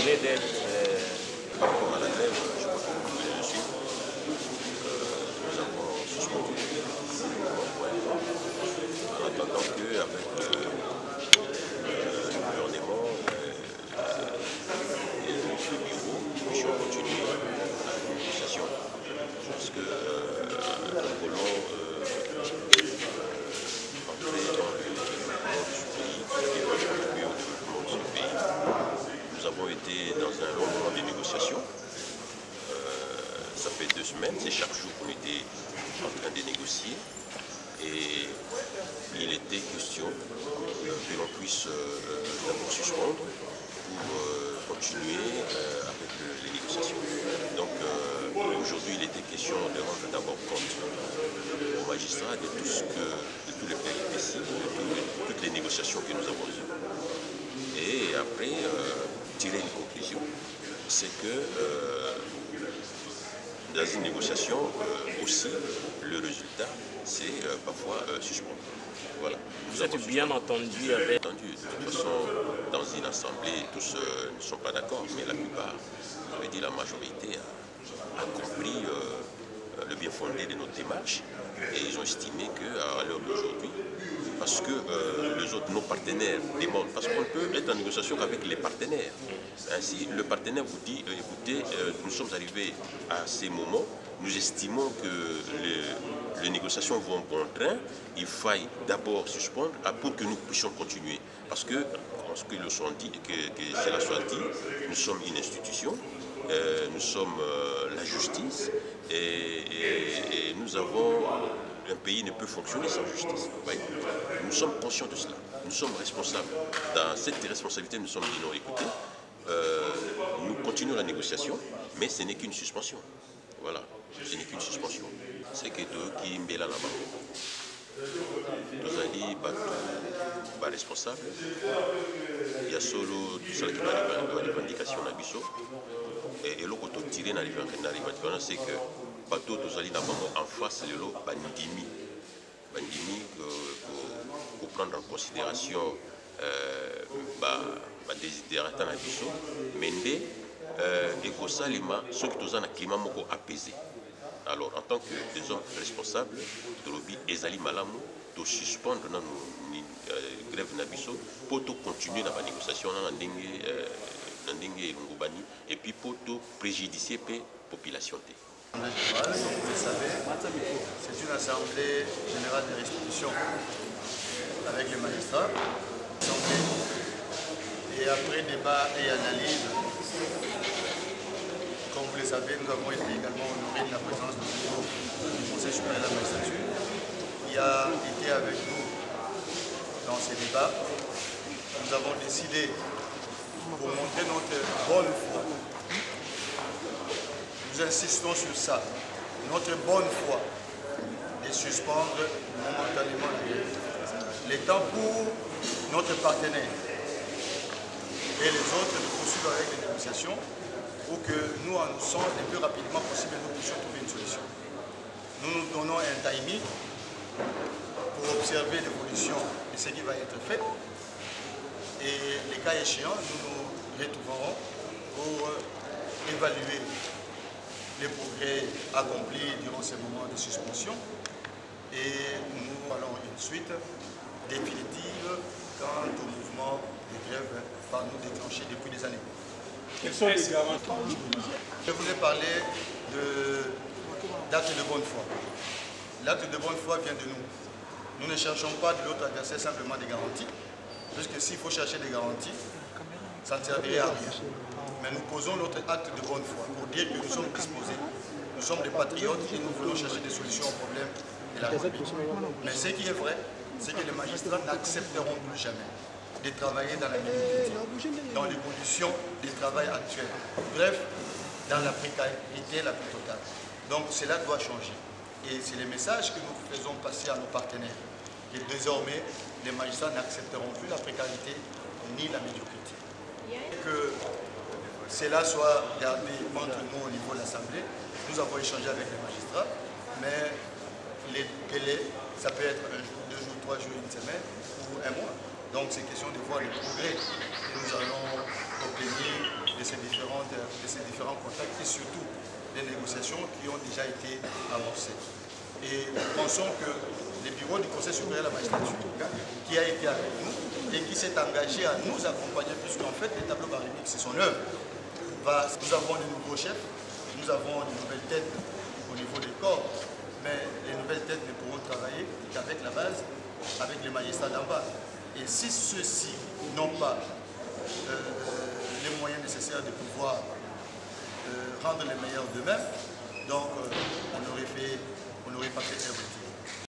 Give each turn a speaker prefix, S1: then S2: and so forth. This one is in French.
S1: venez d'être...
S2: Par rapport à la grève, je crois que vous pouvez le suivre. Nous avons suspendu en attendant qu'avec le gouvernement et le bureau, nous puissions continuer la négociation. Parce que nous voulons entrer dans le développement de ce pays et contribuer au développement de ce pays. Nous avons été dans un long moment de négociations. Ça fait 2 semaines, c'est chaque jour qu'on était en train de négocier. Et il était question que l'on puisse d'abord suspendre pour continuer avec les négociations. Donc aujourd'hui, il était question de rendre d'abord compte aux magistrats de tous les péripéties, de toutes les négociations que nous avons eues. Et après, tirer une conclusion, c'est que dans une négociation aussi, le résultat, c'est parfois suspendre. Voilà.
S1: Vous êtes bien entendu avec...
S2: De toute façon, dans une assemblée, tous ne sont pas d'accord, mais la plupart, je veux dire la majorité, a compris le bien fondé de notre démarche et ils ont estimé qu'à l'heure d'aujourd'hui, parce que nos partenaires demandent, parce qu'on peut être en négociation avec les partenaires. Ainsi, le partenaire vous dit, écoutez, nous sommes arrivés à ces moments, nous estimons que les négociations vont bon train, il faille d'abord suspendre pour que nous puissions continuer. Parce que, qu'ils le sont dit, que cela soit dit, nous sommes une institution, nous sommes la justice et nous avons... Un pays ne peut fonctionner sans justice. Oui. Nous sommes conscients de cela. Nous sommes responsables. Dans cette responsabilité, nous sommes dit non, écoutez, nous continuons la négociation, mais ce n'est qu'une suspension. Voilà, ce n'est qu'une suspension. C'est que deux qui mbela la main. Nous avons dit, pas responsable. Il y a solo tout ça qui va arriver à la revendication d'Abisso. Et l'autre côté tiré dans la revendication, c'est que bateau tozali na bango en face lelo bandimi pour prendre en considération badesiderata na biso mais nde ekosalema soki toza na climat moko apaisé. Alors en tant que des hommes responsables tolobi ezali malamu to suspendre na grève na biso po to continuer na ba négociation na ndenge elongo bani et puis po to préjudicier pe population te.
S3: Vous savez, c'est une assemblée générale de restitution avec les magistrats. Et après débat et analyse, comme vous le savez, nous avons été également honorés de la présence du Conseil supérieur de la magistrature qui a été avec nous dans ces débats. Nous avons décidé, pour montrer notre bonne foi, nous insistons sur ça, notre bonne foi de suspendre momentanément la grève. Le temps pour notre partenaire et les autres de poursuivre avec les négociations pour que nous, en nous sens le plus rapidement possible, nous puissions trouver une solution. Nous nous donnons un timing pour observer l'évolution de ce qui va être fait et les cas échéants, nous nous retrouverons pour évaluer les progrès accomplis durant ces moments de suspension et nous allons une suite définitive quant au mouvement de grève par nous déclenché depuis des années.
S1: Quels sont les garanties?
S3: Je voulais parler d'acte de bonne foi. L'acte de bonne foi vient de nous. Nous ne cherchons pas de l'autre adversaire simplement des garanties, puisque s'il faut chercher des garanties, ça ne servirait à rien. Mais nous posons notre acte de bonne foi pour dire que nous sommes disposés, nous sommes des patriotes et nous voulons chercher des solutions aux problèmes de la République. Mais ce qui est vrai, c'est que les magistrats n'accepteront plus jamais de travailler dans la médiocrité, dans les conditions de travail actuelles. Bref, dans la précarité la plus totale. Donc cela doit changer. Et c'est le message que nous faisons passer à nos partenaires. Que désormais, les magistrats n'accepteront plus la précarité ni la médiocrité. Que cela soit gardé entre nous au niveau de l'Assemblée. Nous avons échangé avec les magistrats, mais les délais, ça peut être 1 jour, 2 jours, 3 jours, une semaine ou un mois. Donc c'est question de voir les progrès que nous allons obtenir de de ces différents contacts et surtout des négociations qui ont déjà été amorcées. Et nous pensons que le bureau du Conseil supérieur de la magistrature, qui a été avec nous et qui s'est engagé à nous accompagner, puisqu'en fait, les tableaux barymiques, c'est son œuvre. Nous avons de nouveaux chefs, nous avons de nouvelles têtes au niveau des corps, mais les nouvelles têtes ne pourront travailler qu'avec la base, avec les magistrats d'en bas. Et si ceux-ci n'ont pas les moyens nécessaires de pouvoir rendre les meilleurs d'eux-mêmes, donc on n'aurait pas fait œuvre.